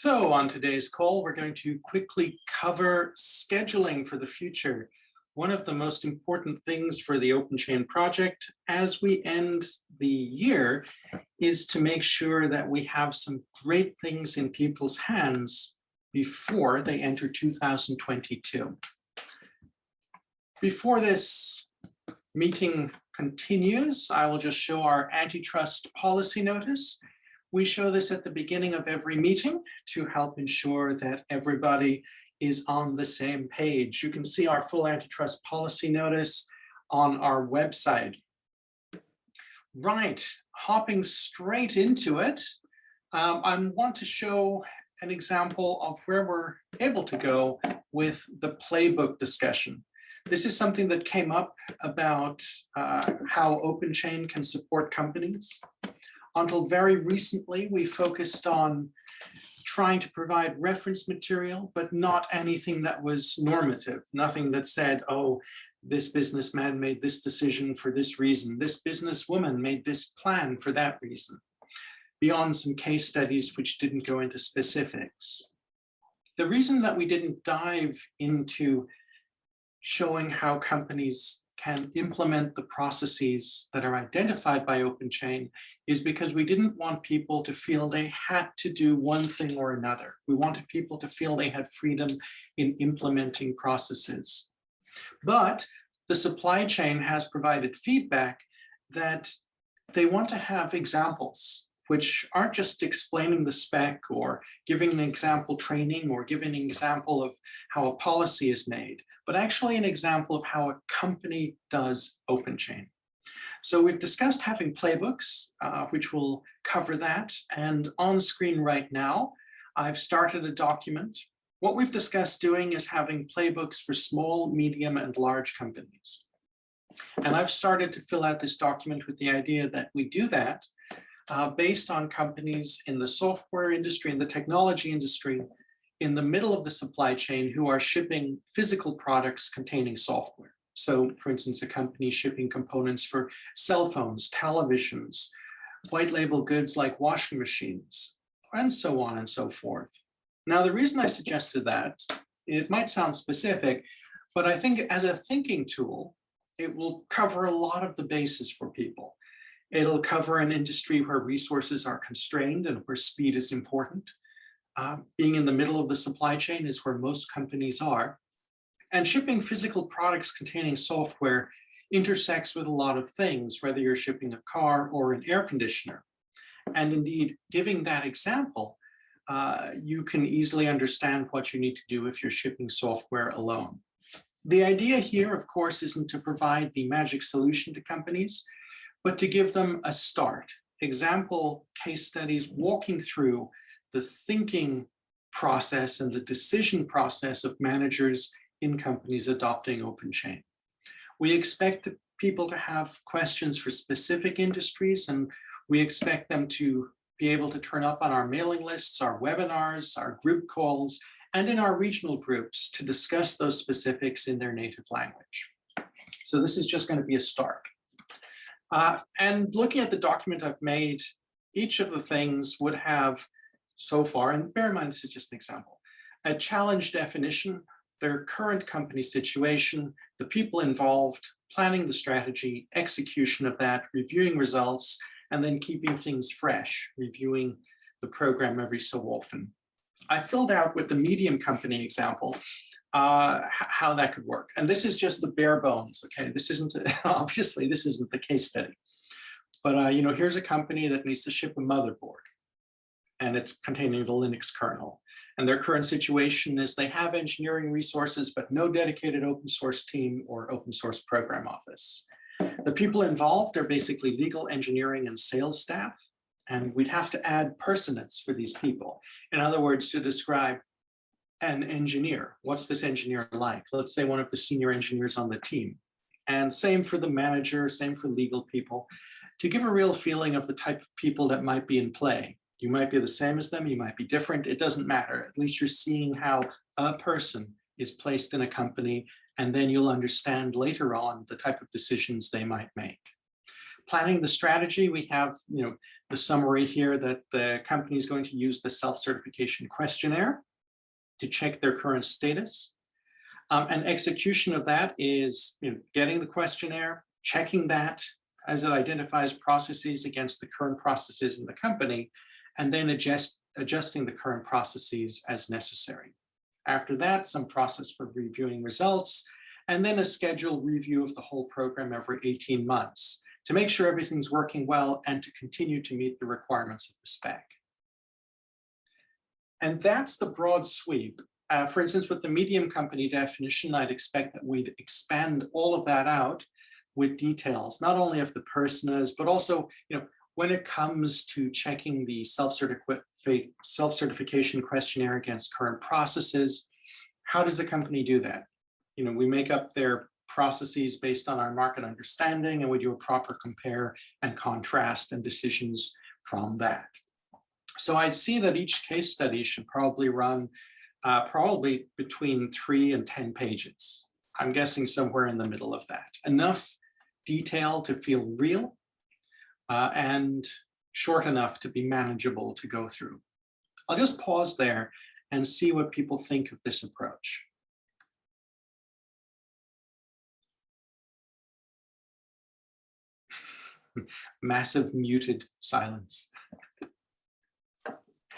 So on today's call, we're going to quickly cover scheduling for the future. One of the most important things for the OpenChain project as we end the year is to make sure that we have some great things in people's hands before they enter 2022. Before this meeting continues, I will just show our antitrust policy notice. We show this at the beginning of every meeting to help ensure that everybody is on the same page. You can see our full antitrust policy notice on our website. Right, hopping straight into it, I want to show an example of where we're able to go with the playbook discussion. This is something that came up about how OpenChain can support companies. Until very recently, we focused on trying to provide reference material, but not anything that was normative, nothing that said, oh, this businessman made this decision for this reason, this businesswoman made this plan for that reason, beyond some case studies which didn't go into specifics. The reason that we didn't dive into showing how companies can implement the processes that are identified by OpenChain is because we didn't want people to feel they had to do one thing or another. We wanted people to feel they had freedom in implementing processes. But the supply chain has provided feedback that they want to have examples which aren't just explaining the spec or giving an example training or giving an example of how a policy is made, but actually an example of how a company does OpenChain. So we've discussed having playbooks, which will cover that. And on screen right now, I've started a document. What we've discussed doing is having playbooks for small, medium, and large companies. And I've started to fill out this document with the idea that we do that based on companies in the software industry and the technology industry in the middle of the supply chain who are shipping physical products containing software. So for instance, a company shipping components for cell phones, televisions, white label goods like washing machines, and so on and so forth. Now, the reason I suggested that, it might sound specific, but I think as a thinking tool, it will cover a lot of the bases for people. It'll cover an industry where resources are constrained and where speed is important. Being in the middle of the supply chain is where most companies are. And shipping physical products containing software intersects with a lot of things, whether you're shipping a car or an air conditioner. And indeed, giving that example, you can easily understand what you need to do if you're shipping software alone. The idea here, of course, isn't to provide the magic solution to companies, but to give them a start. Example case studies walking through the thinking process and the decision process of managers in companies adopting OpenChain. We expect the people to have questions for specific industries, and we expect them to be able to turn up on our mailing lists, our webinars, our group calls, and in our regional groups to discuss those specifics in their native language. So this is just going to be a start. And looking at the document I've made, each of the things would have so far, and bear in mind this is just an example, a challenge definition, their current company situation, the people involved, planning the strategy, execution of that, reviewing results, and then keeping things fresh, reviewing the program every so often. I filled out with the medium company example how that could work. And this is just the bare bones, okay? This isn't, obviously, this isn't the case study. But here's a company that needs to ship a motherboard, and it's containing the Linux kernel. And their current situation is they have engineering resources, but no dedicated open source team or open source program office. The people involved are basically legal, engineering, and sales staff. And we'd have to add personates for these people. In other words, to describe an engineer. What's this engineer like? Let's say one of the senior engineers on the team. And same for the manager, same for legal people, to give a real feeling of the type of people that might be in play. You might be the same as them, you might be different, it doesn't matter. At least you're seeing how a person is placed in a company, and then you'll understand later on the type of decisions they might make. Planning the strategy, we have the summary here that the company is going to use the self-certification questionnaire to check their current status. And execution of that is getting the questionnaire, checking that as it identifies processes against the current processes in the company, and then adjusting the current processes as necessary. After that, some process for reviewing results, and then a scheduled review of the whole program every 18 months to make sure everything's working well and to continue to meet the requirements of the spec. And that's the broad sweep. For instance, with the medium company definition, I'd expect that we'd expand all of that out with details, not only of the personas, but also, when it comes to checking the self-certification questionnaire against current processes, how does the company do that? We make up their processes based on our market understanding, and we do a proper compare and contrast and decisions from that. So I'd see that each case study should probably run probably between 3 and 10 pages. I'm guessing somewhere in the middle of that. Enough detail to feel real and short enough to be manageable to go through. I'll just pause there and see what people think of this approach. Massive muted silence.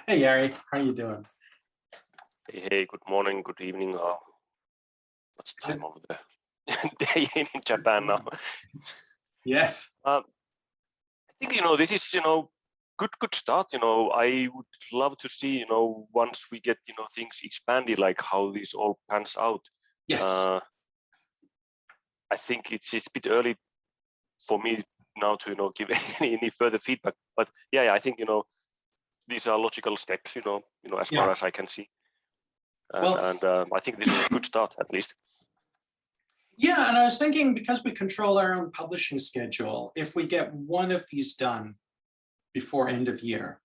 Hey, Yari, how are you doing? Hey, good morning, good evening. What's the time of the day in Japan now? Yes. I think, this is, good start. I would love to see, once we get, things expanded, like how this all pans out. Yes. I think it's a bit early for me now to, give any further feedback. But yeah, I think, these are logical steps, as far as I can see. And I think this is a good start, at least. Yeah, and I was thinking, because we control our own publishing schedule, if we get one of these done before end of year,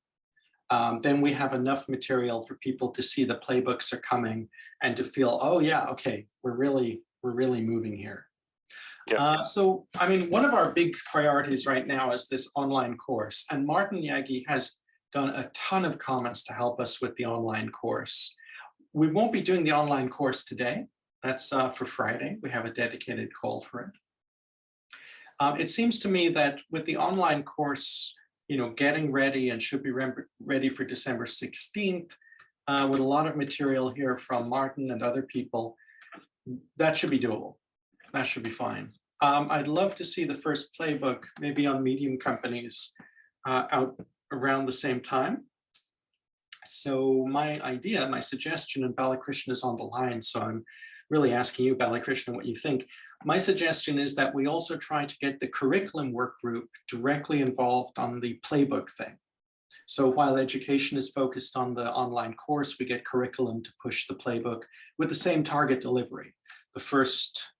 then we have enough material for people to see the playbooks are coming and to feel, oh yeah, okay, we're really moving here. Yeah. So, I mean, one of our big priorities right now is this online course, and Martin Yagi has done a ton of comments to help us with the online course. We won't be doing the online course today. That's for Friday. We have a dedicated call for it. It seems to me that with the online course, getting ready and should be ready for December 16th, with a lot of material here from Martin and other people, that should be doable. That should be fine. I'd love to see the first playbook, maybe on medium companies, out around the same time. So my idea, my suggestion, and Balakrishna is on the line, so I'm really asking you, Balakrishna, what you think. My suggestion is that we also try to get the curriculum work group directly involved on the playbook thing. So while education is focused on the online course, we get curriculum to push the playbook with the same target delivery. The first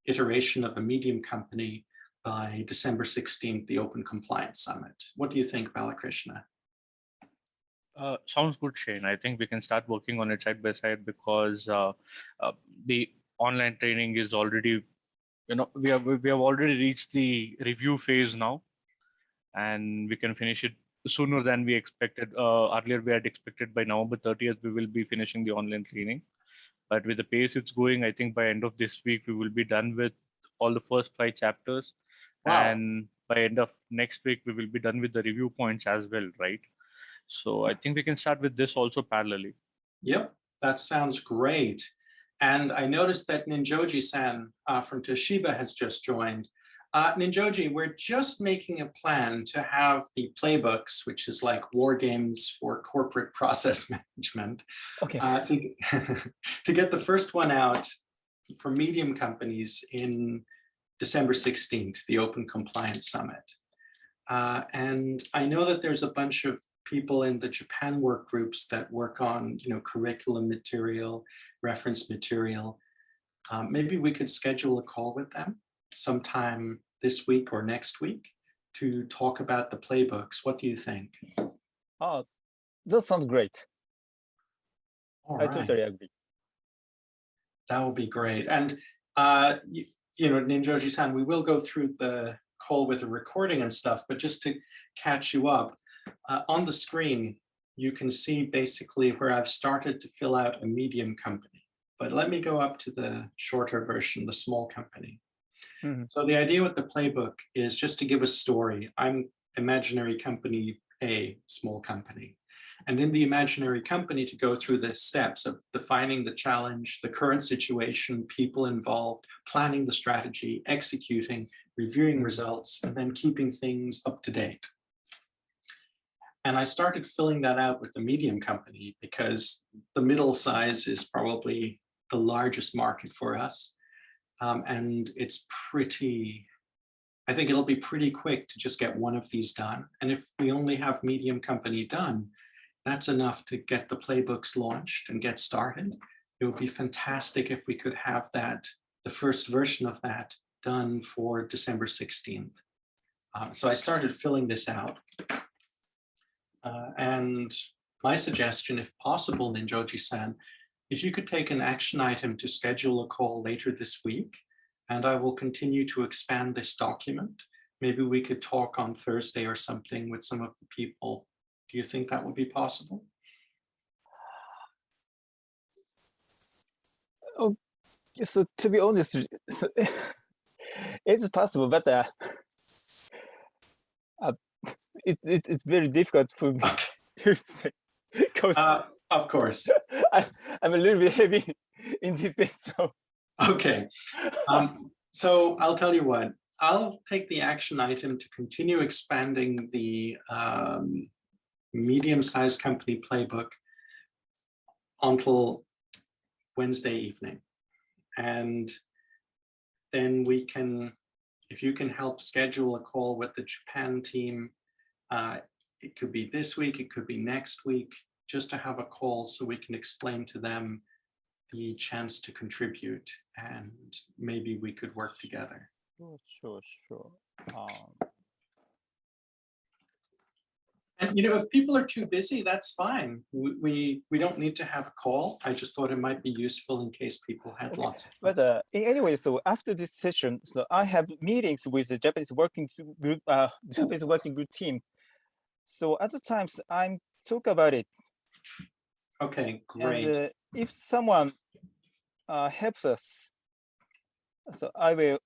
iteration of a medium company by December 16th, the Open Compliance Summit. What do you think, Balakrishna? Sounds good, Shane. I think we can start working on it side by side, because the online training is already, we have already reached the review phase now, and we can finish it sooner than we expected. Earlier, we had expected by November 30th, we will be finishing the online training. But with the pace it's going, I think by end of this week, we will be done with all the first 5 chapters. Wow. And by end of next week, we will be done with the review points as well, right? So I think we can start with this also parallelly. Yep, that sounds great. And I noticed that Ninjoji-san from Toshiba has just joined. Ninjoji, we're just making a plan to have the playbooks, which is like war games for corporate process management, okay. To get the first one out for medium companies in December 16th, the Open Compliance Summit. And I know that there's a bunch of people in the Japan work groups that work on, curriculum material, reference material. Maybe we could schedule a call with them sometime this week or next week to talk about the playbooks. What do you think? Oh, that sounds great. All right. I totally agree. That will be great. And, Ninjoji-san, we will go through the call with a recording and stuff, but just to catch you up, on the screen, you can see basically where I've started to fill out a medium company. But let me go up to the shorter version, the small company. Mhm. So the idea with the playbook is just to give a story. I'm imaginary company A, small company. And in the imaginary company, to go through the steps of defining the challenge, the current situation, people involved, planning the strategy, executing, reviewing results, and then keeping things up to date. And I started filling that out with the medium company because the middle size is probably the largest market for us. And it's pretty, I think it'll be pretty quick to just get one of these done. And if we only have medium company done, that's enough to get the playbooks launched and get started. It would be fantastic if we could have that, the first version of that done for December 16th. So I started filling this out. And my suggestion, if possible, Ninjoji-san, if you could take an action item to schedule a call later this week, and I will continue to expand this document. Maybe we could talk on Thursday or something with some of the people. Do you think that would be possible? Oh, so to be honest, it's possible, but it's very difficult for me to say because Of course. I'm a little bit heavy in this thing. So Okay. So I'll tell you what, I'll take the action item to continue expanding the medium-sized company playbook until Wednesday evening. And then we can, if you can help schedule a call with the Japan team, it could be this week, it could be next week, just to have a call so we can explain to them the chance to contribute, and maybe we could work together. Sure. And if people are too busy, that's fine. We don't need to have a call. I just thought it might be useful in case people had lots of But questions. anyway, so after this session, so I have meetings with the Japanese working group team. So at the times I'm talk about it. Okay, great. And if someone helps us, so I will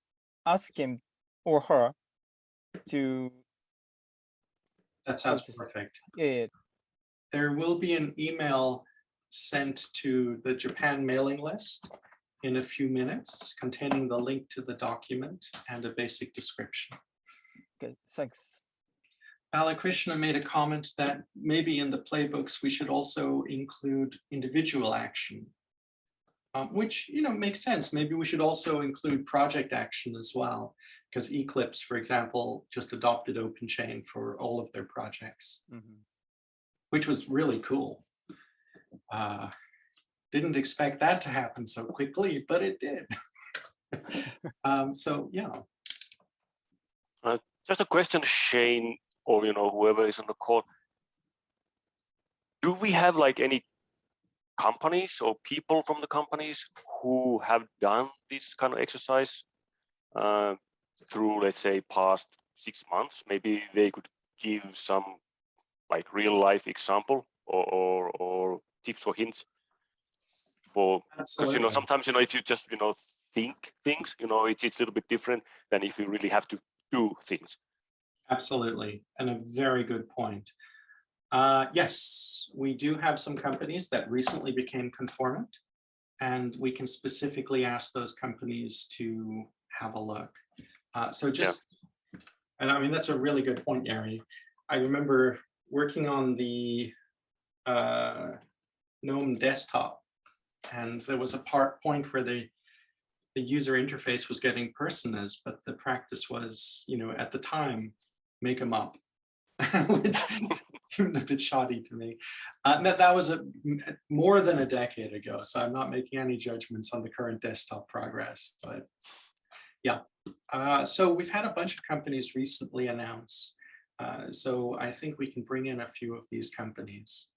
ask him or her to. That sounds perfect. Yeah. There will be an email sent to the Japan mailing list in a few minutes containing the link to the document and a basic description. Okay, thanks. Balakrishna made a comment that maybe in the playbooks we should also include individual action, which makes sense. Maybe we should also include project action as well, because Eclipse, for example, just adopted OpenChain for all of their projects, which was really cool. Didn't expect that to happen so quickly, but it did. So yeah. Just a question, Shane, or whoever is on the call. Do we have like any companies or people from the companies who have done this kind of exercise through, let's say, past 6 months? Maybe they could give some like real life example or tips or hints for, because sometimes if you just think things, it's a little bit different than if you really have to do things. Absolutely, and a very good point. Yes, we do have some companies that recently became conformant, and we can specifically ask those companies to have a look. And I mean, that's a really good point, Yari. I remember working on the GNOME desktop, and there was a point where the user interface was getting personas, but the practice was, at the time, make them up, which seemed a bit shoddy to me. That was more than a decade ago, so I'm not making any judgments on the current desktop progress, but yeah. So we've had a bunch of companies recently announce, so I think we can bring in a few of these companies.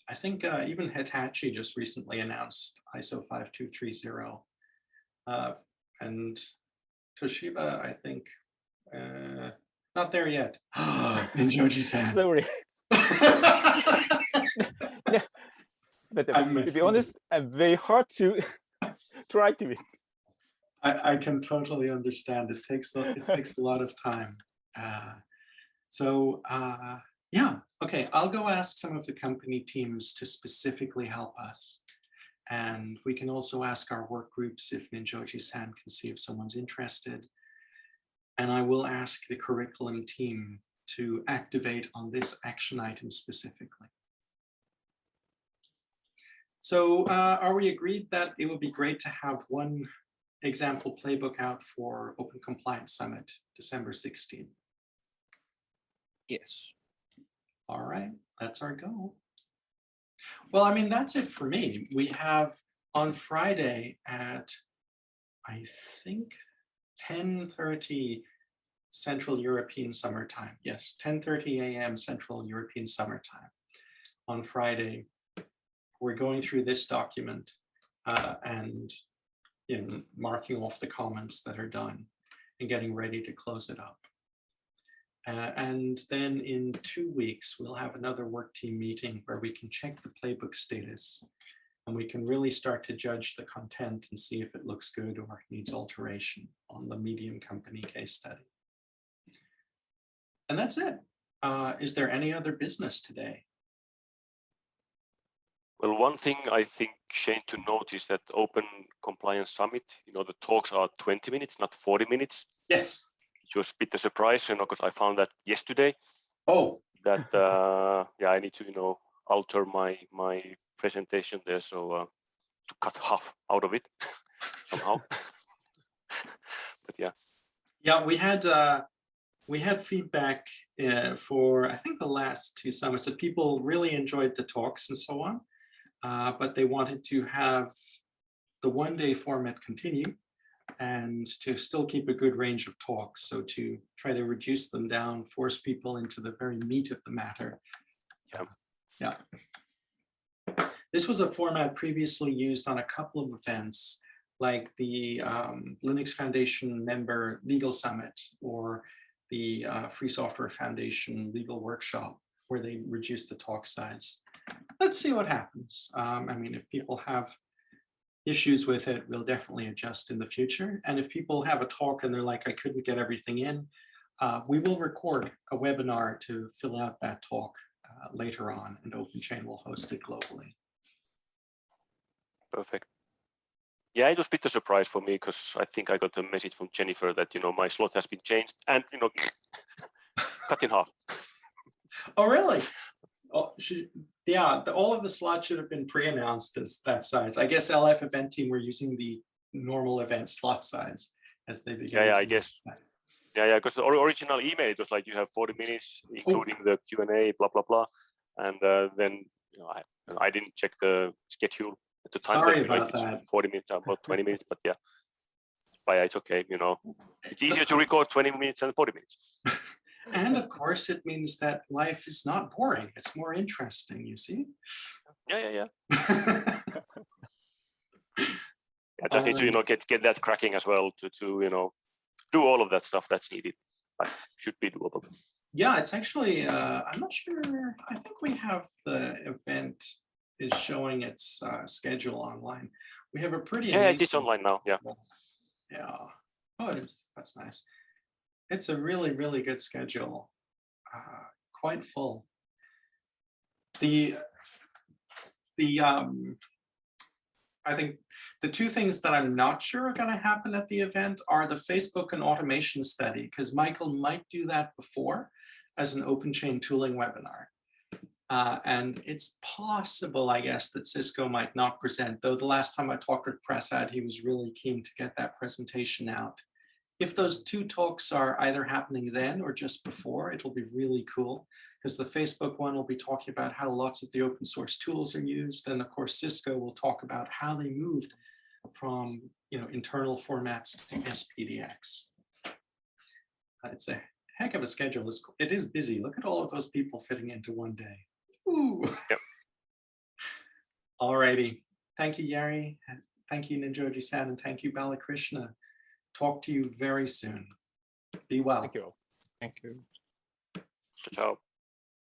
I think even Hitachi just recently announced ISO 5230, and Toshiba, I think, Not there yet. Ninjoji-san. Sorry. But to be honest, I'm very hard to try to. I can totally understand. It takes a lot of time. Yeah, okay. I'll go ask some of the company teams to specifically help us. And we can also ask our work groups if Ninjoji-san can see if someone's interested. And I will ask the curriculum team to activate on this action item specifically. So are we agreed that it would be great to have one example playbook out for Open Compliance Summit, December 16th? Yes. All right, that's our goal. Well, I mean, that's it for me. We have on Friday at, I think, 10:30 Central European Summer Time. Yes, 10:30 a.m. Central European Summer Time. On Friday, we're going through this document and marking off the comments that are done and getting ready to close it up. And then in 2 weeks, we'll have another work team meeting where we can check the playbook status and we can really start to judge the content and see if it looks good or needs alteration on the medium company case study. And that's it. Is there any other business today? Well, one thing I think, Shane, to note is that Open Compliance Summit, the talks are 20 minutes, not 40 minutes. Yes. It was a bit of a surprise, because I found that yesterday. Oh. That yeah, I need to alter my presentation there, so to cut half out of it somehow. But yeah. Yeah, we had feedback for I think the last 2 summits that people really enjoyed the talks and so on, but they wanted to have the one-day format continue and to still keep a good range of talks. So to try to reduce them down, force people into the very meat of the matter. Yeah. This was a format previously used on a couple of events, like the Linux Foundation member legal summit or the Free Software Foundation legal workshop, where they reduced the talk size. Let's see what happens. I mean, if people have issues with it, we'll definitely adjust in the future. And if people have a talk and they're like, I couldn't get everything in, we will record a webinar to fill out that talk later on, and OpenChain will host it globally. Perfect. Yeah, it was a bit of a surprise for me because I think I got a message from Jennifer that my slot has been changed and cut in half. Oh, really? Oh, yeah, all of the slots should have been pre-announced as that size. I guess LF event team were using the normal event slot size as they began. Yeah, I guess. Yeah, because the original email, it was like you have 40 minutes, including the Q&A, blah, blah, blah. And then I didn't check the schedule at the time. Sorry that, about that. 40 minutes, about 20 minutes, but yeah. But yeah, it's okay, It's easier to record 20 minutes than 40 minutes. And of course, it means that life is not boring. It's more interesting, you see? Yeah. I just need to, get that cracking as well to do all of that stuff that's needed. That should be doable. Yeah, it's actually, I'm not sure. I think we have the event is showing its schedule online. We have a pretty it is online now. Yeah. Yeah. Oh, it is. That's nice. It's a really, really good schedule. Quite full. I think the 2 things that I'm not sure are going to happen at the event are the Facebook and automation study, because Michael might do that before as an OpenChain tooling webinar. And it's possible, I guess, that Cisco might not present, though the last time I talked with Prasad, he was really keen to get that presentation out. If those 2 talks are either happening then or just before, it'll be really cool, because the Facebook one will be talking about how lots of the open source tools are used. And of course, Cisco will talk about how they moved from internal formats to SPDX. It's a heck of a schedule. It is busy. Look at all of those people fitting into one day. Ooh. Yep. All righty. Thank you, Yari. Thank you, Ninjoji-san, and thank you, Balakrishna. Talk to you very soon. Be well. Thank you. Thank you. Ciao.